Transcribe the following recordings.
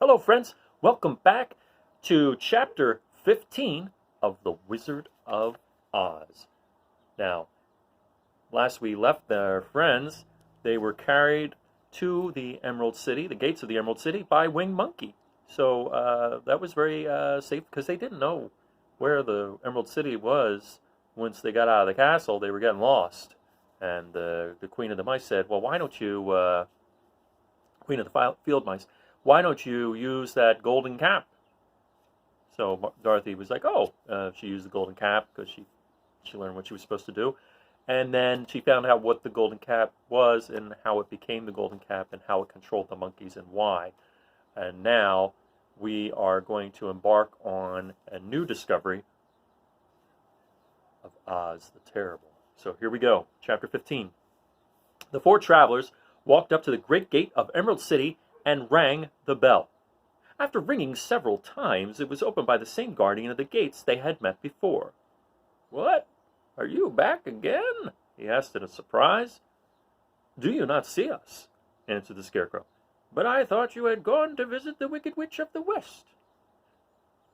Hello, friends. Welcome back to chapter 15 of The Wizard of Oz. Now, last we left their friends, they were carried to the Emerald City, the gates of the Emerald City, by Winged Monkey. So that was very safe because they didn't know where the Emerald City was. Once they got out of the castle, they were getting lost. And the Queen of the Mice said, well, why don't you, Queen of the Field Mice, why don't you use that golden cap? So Dorothy was like, oh, she used the golden cap because she learned what she was supposed to do. And then she found out what the golden cap was and how it became the golden cap and how it controlled the monkeys and why. And now we are going to embark on a new discovery of Oz the Terrible. So here we go, chapter 15. The four travelers walked up to the great gate of Emerald City and rang the bell. After ringing several times, it was opened by the same guardian of the gates they had met before. "What? Are you back again?" he asked in surprise. "Do you not see us?" answered the Scarecrow. "But I thought you had gone to visit the Wicked Witch of the West."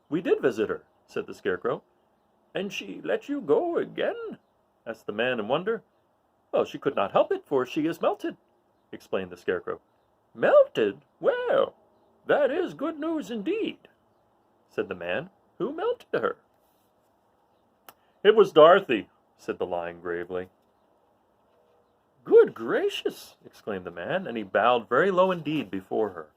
"We did visit her," said the Scarecrow. "And she let you go again?" asked the man in wonder. "Well, she could not help it, for she is melted," explained the Scarecrow. "Melted? Well, that is good news indeed," said the man. "Who melted her?" "It was Dorothy," said the lion gravely. "Good gracious!" exclaimed the man, and he bowed very low indeed before her.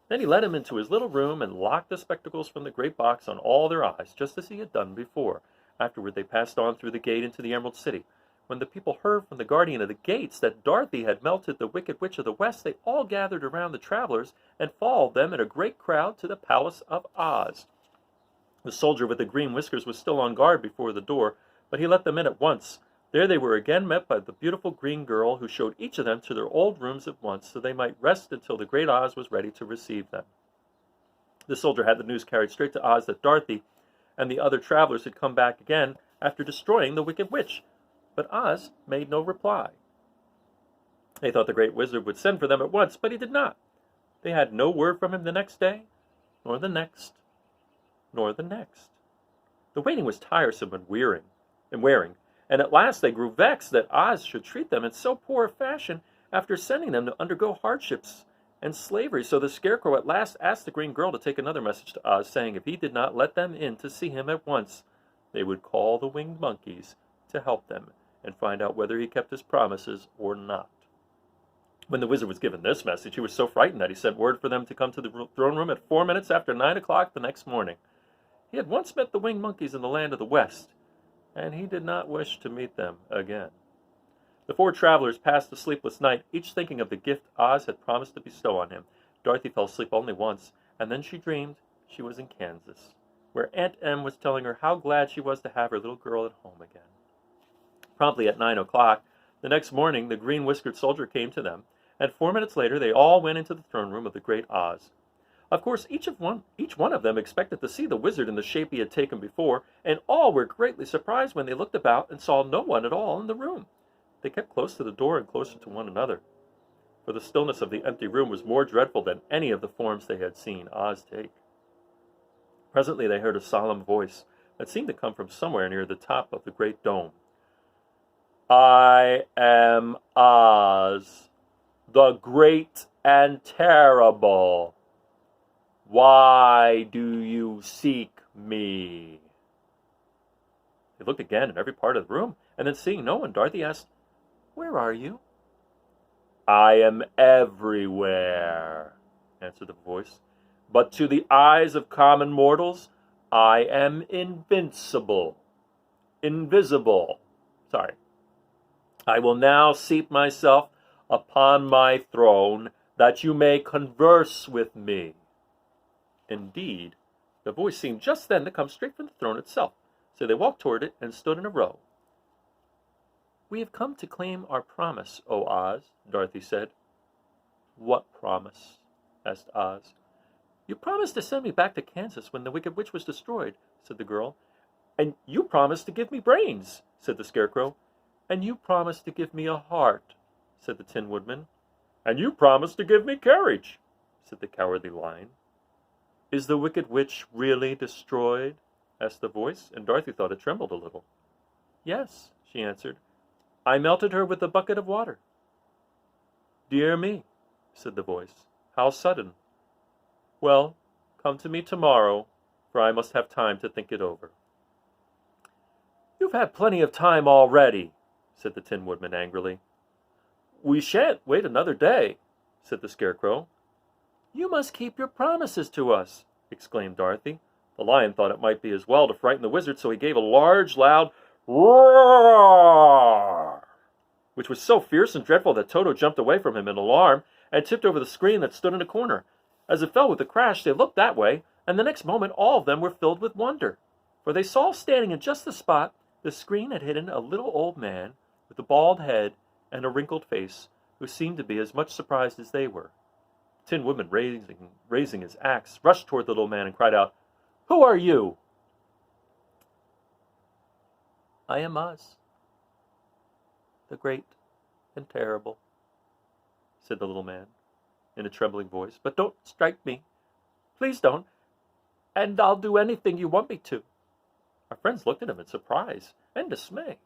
Then he led him into his little room and locked the spectacles from the great box on all their eyes, just as he had done before. Afterward they passed on through the gate into the Emerald City. When the people heard from the guardian of the gates that Dorothy had melted the Wicked Witch of the West, they all gathered around the travelers and followed them in a great crowd to the Palace of Oz. The soldier with the green whiskers was still on guard before the door, but he let them in at once. There they were again met by the beautiful green girl, who showed each of them to their old rooms at once, so they might rest until the great Oz was ready to receive them. The soldier had the news carried straight to Oz that Dorothy and the other travelers had come back again after destroying the Wicked Witch, but Oz made no reply. They thought the great wizard would send for them at once, but he did not. They had no word from him the next day, nor the next, nor the next. The waiting was tiresome and wearing, and at last they grew vexed that Oz should treat them in so poor a fashion after sending them to undergo hardships and slavery. So the Scarecrow at last asked the green girl to take another message to Oz, saying if he did not let them in to see him at once, they would call the winged monkeys to help them and find out whether he kept his promises or not. When the wizard was given this message, he was so frightened that he sent word for them to come to the throne room at 4 minutes after 9 o'clock the next morning. He had once met the winged monkeys in the land of the West, and he did not wish to meet them again. The four travelers passed a sleepless night, each thinking of the gift Oz had promised to bestow on him. Dorothy fell asleep only once, and then she dreamed she was in Kansas, where Aunt Em was telling her how glad she was to have her little girl at home again. Promptly at 9 o'clock the next morning, the green-whiskered soldier came to them, and 4 minutes later they all went into the throne room of the great Oz. Of course, each one of them expected to see the wizard in the shape he had taken before, and all were greatly surprised when they looked about and saw no one at all in the room. They kept close to the door and closer to one another, for the stillness of the empty room was more dreadful than any of the forms they had seen Oz take. Presently they heard a solemn voice that seemed to come from somewhere near the top of the great dome. "I am Oz, the great and terrible. Why do you seek me?" They looked again in every part of the room, and then seeing no one, Dorothy asked, "Where are you?" "I am everywhere," answered the voice, "but to the eyes of common mortals, I am invisible. I will now seat myself upon my throne, that you may converse with me." Indeed, the voice seemed just then to come straight from the throne itself, so they walked toward it and stood in a row. "We have come to claim our promise, O Oz," Dorothy said. "What promise?" asked Oz. "You promised to send me back to Kansas when the Wicked Witch was destroyed," said the girl. "And you promised to give me brains," said the Scarecrow. "And you promised to give me a heart," said the Tin Woodman. "And you promised to give me courage," said the Cowardly Lion. Is the wicked witch really destroyed? Asked the voice, and Dorothy thought it trembled a little. Yes, she answered. I melted her with a bucket of water. Dear me, said the voice. How sudden. Well, come to me tomorrow, for I must have time to think it over. You've had plenty of time already, said the Tin Woodman angrily. We shan't wait another day, said the Scarecrow. You must keep your promises to us, exclaimed Dorothy. The lion thought it might be as well to frighten the wizard, so he gave a large, loud roar, which was so fierce and dreadful that Toto jumped away from him in alarm and tipped over the screen that stood in a corner. As it fell with a crash, they looked that way, and the next moment all of them were filled with wonder, for they saw standing in just the spot the screen had hidden a little old man with a bald head and a wrinkled face, who seemed to be as much surprised as they were. The Tin Woodman, raising his axe, rushed toward the little man and cried out, Who are you? I am Oz, the great and terrible, said the little man in a trembling voice. But don't strike me. Please don't, and I'll do anything you want me to. Our friends looked at him in surprise and dismay.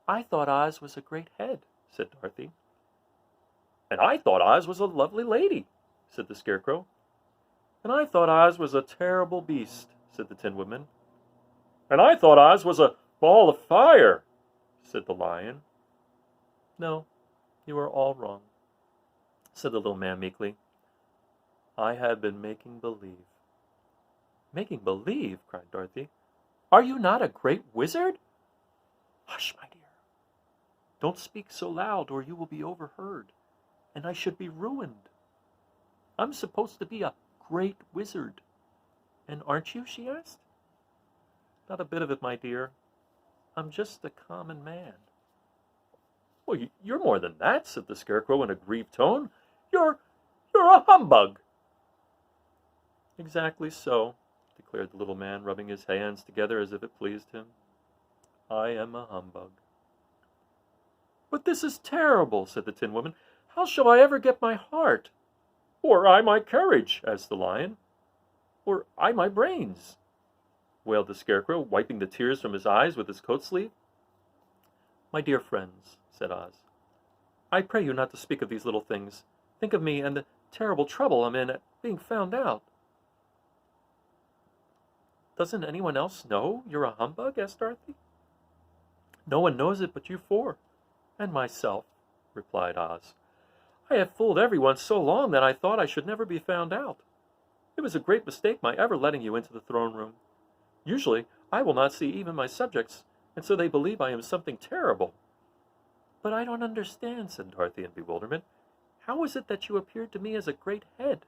I thought Oz was a great head, said Dorothy. And I thought Oz was a lovely lady, said the Scarecrow. And I thought Oz was a terrible beast, said the Tin Woodman. And I thought Oz was a ball of fire, said the lion. No, you are all wrong, said the little man meekly. I have been making believe. Making believe? Cried Dorothy. Are you not a great wizard? Hush, my dear. Don't speak so loud, or you will be overheard, and I should be ruined. I'm supposed to be a great wizard. And aren't you? She asked. Not a bit of it, my dear. I'm just a common man. Well, you're more than that, said the Scarecrow in a grieved tone. You're a humbug. Exactly so, declared the little man, rubbing his hands together as if it pleased him. I am a humbug. But this is terrible, said the Tin Woman. How shall I ever get my heart? Or I my courage, asked the lion. Or I my brains, wailed the Scarecrow, wiping the tears from his eyes with his coat sleeve. My dear friends, said Oz, I pray you not to speak of these little things. Think of me and the terrible trouble I'm in at being found out. Doesn't anyone else know you're a humbug? Asked Dorothy. No one knows it but you four, and myself, replied Oz. I have fooled everyone so long that I thought I should never be found out. It was a great mistake my ever letting you into the throne room. Usually I will not see even my subjects, and so they believe I am something terrible. But I don't understand, said Dorothy in bewilderment. How is it that you appeared to me as a great head?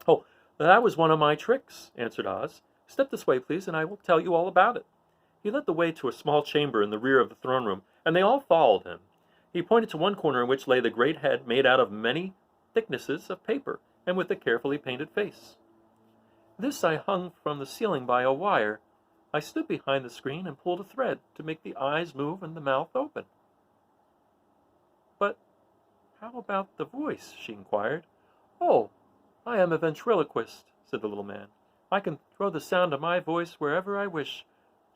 Oh, that was one of my tricks, answered Oz. Step this way, please, and I will tell you all about it. He led the way to a small chamber in the rear of the throne room, and they all followed him. He pointed to one corner in which lay the great head made out of many thicknesses of paper, and with a carefully painted face. This I hung from the ceiling by a wire. I stood behind the screen and pulled a thread to make the eyes move and the mouth open. But how about the voice? She inquired. Oh, I am a ventriloquist, said the little man. I can throw the sound of my voice wherever I wish,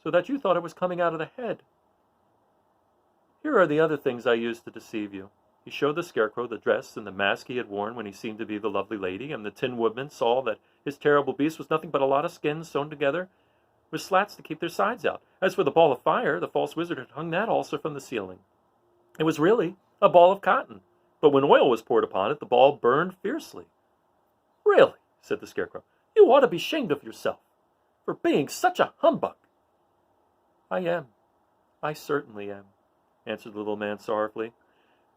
so that you thought it was coming out of the head. Here are the other things I used to deceive you. He showed the Scarecrow the dress and the mask he had worn when he seemed to be the lovely lady, and the Tin Woodman saw that his terrible beast was nothing but a lot of skins sewn together with slats to keep their sides out. As for the ball of fire, the false wizard had hung that also from the ceiling. It was really a ball of cotton, but when oil was poured upon it, the ball burned fiercely. Really, said the Scarecrow, you ought to be ashamed of yourself for being such a humbug. I am. I certainly am, answered the little man sorrowfully.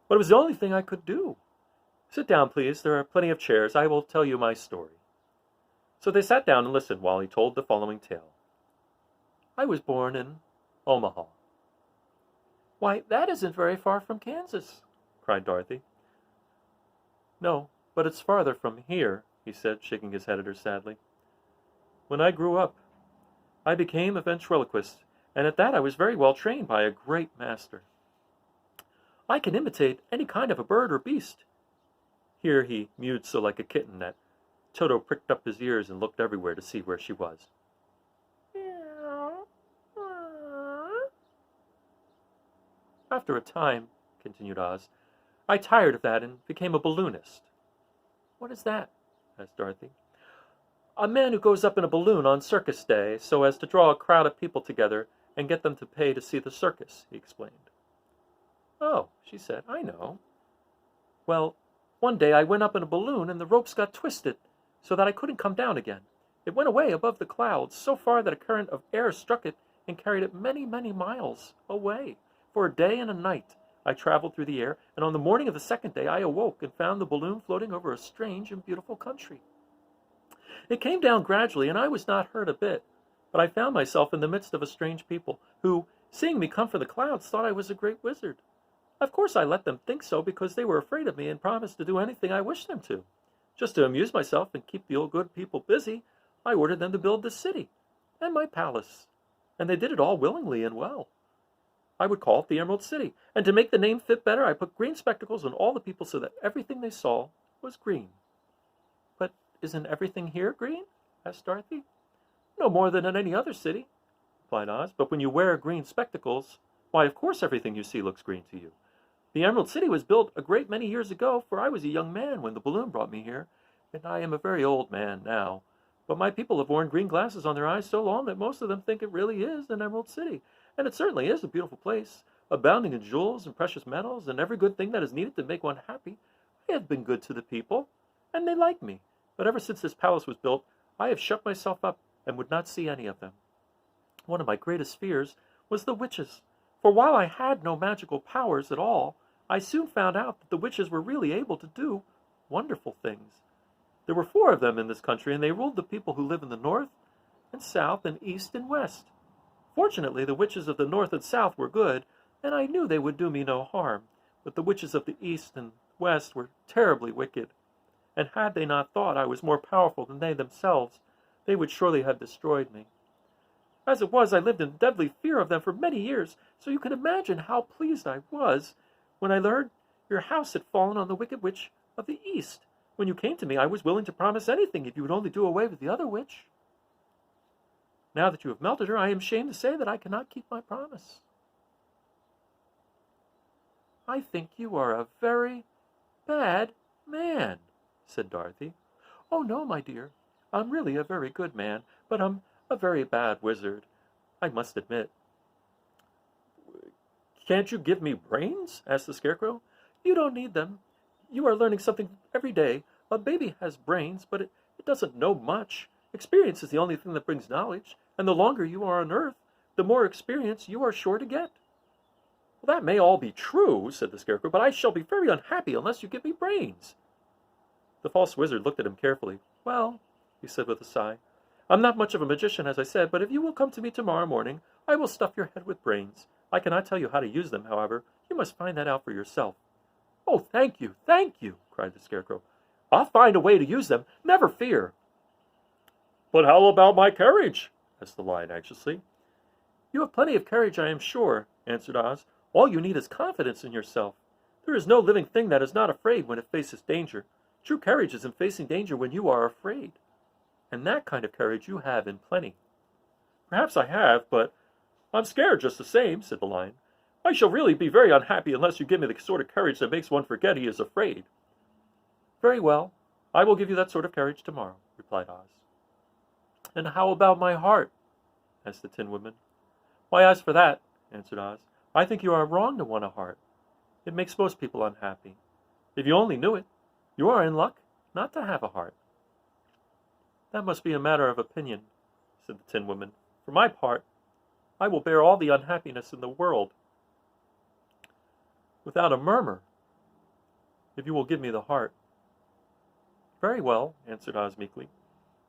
But it was the only thing I could do. Sit down, please. There are plenty of chairs. I will tell you my story. So they sat down and listened while he told the following tale. I was born in Omaha. Why, that isn't very far from Kansas, cried Dorothy. No, but it's farther from here, he said, shaking his head at her sadly. When I grew up, I became a ventriloquist, and at that I was very well trained by a great master. I can imitate any kind of a bird or beast. Here he mewed so like a kitten that Toto pricked up his ears and looked everywhere to see where she was. After a time, continued Oz, I tired of that and became a balloonist. What is that? Asked Dorothy. A man who goes up in a balloon on circus day so as to draw a crowd of people together and get them to pay to see the circus, he explained. Oh, she said, I know. Well, one day I went up in a balloon and the ropes got twisted so that I couldn't come down again. It went away above the clouds so far that a current of air struck it and carried it many, many miles away. For a day and a night I traveled through the air, and on the morning of the second day I awoke and found the balloon floating over a strange and beautiful country. It came down gradually, and I was not hurt a bit, but I found myself in the midst of a strange people who, seeing me come from the clouds, thought I was a great wizard. Of course I let them think so because they were afraid of me and promised to do anything I wished them to. Just to amuse myself and keep the old good people busy, I ordered them to build this city and my palace, and they did it all willingly and well. I would call it the Emerald City, and to make the name fit better, I put green spectacles on all the people so that everything they saw was green. But isn't everything here green? Asked Dorothy. No more than in any other city, replied Oz, but when you wear green spectacles, why, of course everything you see looks green to you. The Emerald City was built a great many years ago, for I was a young man when the balloon brought me here, and I am a very old man now. But my people have worn green glasses on their eyes so long that most of them think it really is an Emerald City. And it certainly is a beautiful place, abounding in jewels and precious metals and every good thing that is needed to make one happy. I have been good to the people, and they like me. But ever since this palace was built, I have shut myself up and would not see any of them. One of my greatest fears was the witches, for while I had no magical powers at all, I soon found out that the witches were really able to do wonderful things. There were 4 of them in this country, and they ruled the people who live in the north and south and east and west. Fortunately, the witches of the north and south were good, and I knew they would do me no harm, but the witches of the east and west were terribly wicked, and had they not thought I was more powerful than they themselves, they would surely have destroyed me. As it was, I lived in deadly fear of them for many years, so you can imagine how pleased I was when I learned your house had fallen on the wicked witch of the east. When you came to me, I was willing to promise anything if you would only do away with the other witch. Now that you have melted her, I am ashamed to say that I cannot keep my promise. I think you are a very bad man, said Dorothy. Oh, no, my dear. I'm really a very good man, but I'm a very bad wizard, I must admit. Can't you give me brains? Asked the Scarecrow. You don't need them. You are learning something every day. A baby has brains, but it doesn't know much. Experience is the only thing that brings knowledge, and the longer you are on Earth, the more experience you are sure to get. Well, that may all be true, said the Scarecrow, but I shall be very unhappy unless you give me brains. The false wizard looked at him carefully. Well, he said with a sigh, I'm not much of a magician, as I said, but if you will come to me tomorrow morning, I will stuff your head with brains. I cannot tell you how to use them, however. You must find that out for yourself. Oh, thank you, cried the Scarecrow. I'll find a way to use them, never fear. But how about my courage? Asked the Lion anxiously. You have plenty of courage, I am sure, answered Oz. All you need is confidence in yourself. There is no living thing that is not afraid when it faces danger. True courage is in facing danger when you are afraid. And that kind of courage you have in plenty. Perhaps I have, but I'm scared just the same, said the Lion. I shall really be very unhappy unless you give me the sort of courage that makes one forget he is afraid. Very well, I will give you that sort of courage tomorrow, replied Oz. And how about my heart? Asked the Tin Woodman. Why, as for that, answered Oz, I think you are wrong to want a heart. It makes most people unhappy. If you only knew it, you are in luck not to have a heart. That must be a matter of opinion, said the Tin Woman. For my part, I will bear all the unhappiness in the world without a murmur, if you will give me the heart. Very well, answered Oz meekly.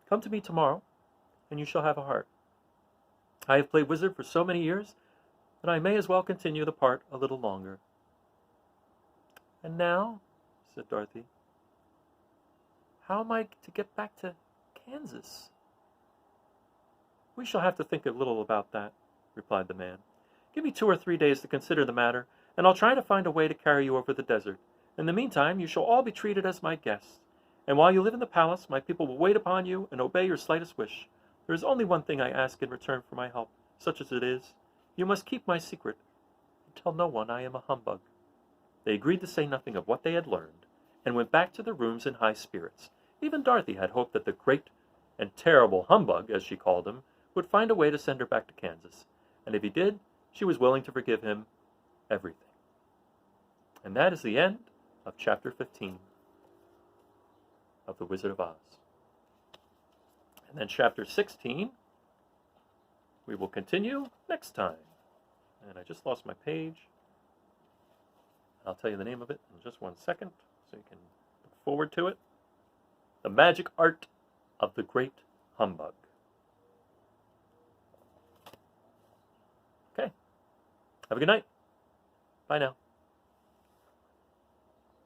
Come to me tomorrow, and you shall have a heart. I have played wizard for so many years that I may as well continue the part a little longer. And now, said Dorothy, how am I to get back to Kansas? We shall have to think a little about that, replied the man. Give me 2 or 3 days to consider the matter, and I'll try to find a way to carry you over the desert. In the meantime, you shall all be treated as my guests, And while you live in the palace, my people will wait upon you and obey your slightest wish. There is only one thing I ask in return for my help, such as it is. You must keep my secret, and tell no one I am a humbug." They agreed to say nothing of what they had learned, and went back to their rooms in high spirits. Even Dorothy had hoped that the great and terrible humbug, as she called him, would find a way to send her back to Kansas, and if he did, she was willing to forgive him everything. And that is the end of chapter 15 of The Wizard of Oz. And then chapter 16, we will continue next time. And I just lost my page. I'll tell you the name of it in just one second, so you can look forward to it. The Magic Art of the Great Humbug. Okay. Have a good night. Bye now.